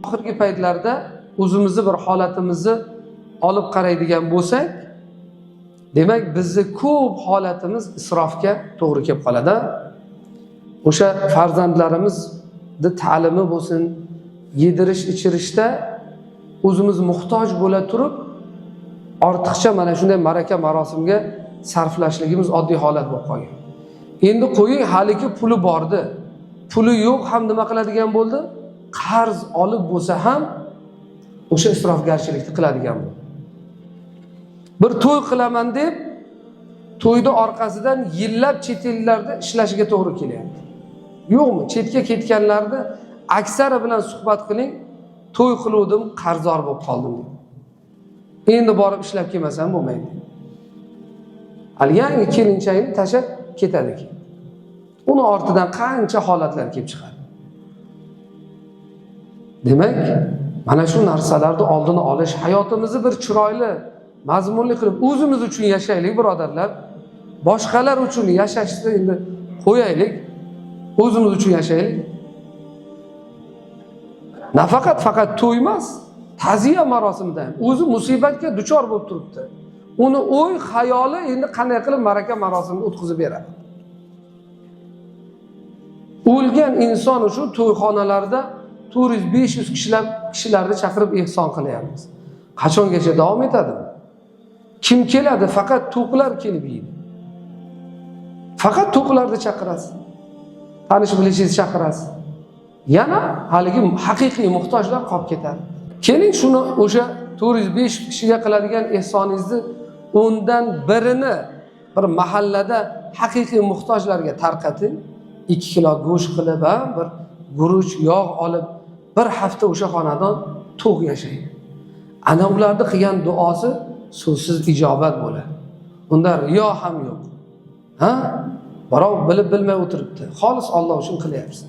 Oxirgi paytlarda o'zimizni bir holatimizni olib qaraydigan bo'lsak, demak bizni ko'p holatimiz isrofga to'g'ri kelib qoladi. O'sha farzandlarimizni ta'limi bo'lsin, yedirish, ichirishda o'zimiz muhtoj bo'la turib, ortiqcha mana shunday maraka marosimga sarflashligimiz oddiy holat bo'lib qolgan. Endi qo'ying, haligi puli bordi, puli yo'q ham nima qiladigan bo'ldi? Qarz olib bo'lsa ham o'sha isrofgarchilikni qiladigan bo'ldi. Bir to'y qilaman deb, to'yda orqasidan yillab chet ellarda ishlashiga to'g'ri kelyapti. Yo'qmi? Chetga ketganlarni aksari bilan suhbat qiling, to'y qiluvdim, qarzdor bo'lib qoldim deb. Endi borib ishlab kelmasam bo'lmaydi. Hali yangi kelinchakni tashlab ketadi keyin. Uni ortidan qancha holatlar kelib chiqadi. Demak, mana shu narsalarni oldini olish, hayotimizni bir chiroyli, mazmunli qilib o'zimiz uchun yashaylik, birodarlar. Boshqalar uchun yashashni endi qo'yaylik, o'zimiz uchun yashaylik. Nafaqat faqat to'y emas, ta'ziya marosimida ham o'zi musibatga duchor bo'lib turibdi. Uni o'y, xayoli endi qanday qilib maraka marosimini o'tkazib beradi. O'lgan inson shu to'yxonalarda 400-500 kishilarni chaqirib ehson qilyapmiz. Qachongacha davom etadi? Kim keladi? Faqat to'qlar kelib yeydi. Faqat to'qlarni chaqirasiz. Tanish bilishingizni chaqirasiz. Yana haligi haqiqiy muhtojlar qolib ketadi. Keling shuni o'sha 400-500 kishiga qiladigan ehsoningizni 10dan birini bir mahallada haqiqiy muhtojlarga tarqating. 2 kilo go'sht qilib, bir guruch, yog' olib, bir hafta o'sha xonadon to'q yashaydi. Ana ularning qilgan duosi so'zsiz ijobat bo'ladi. Unda riyo ham yo'q. Birov bilib bilmay o'tiribdi. Xolis Alloh uchun qilyapsiz.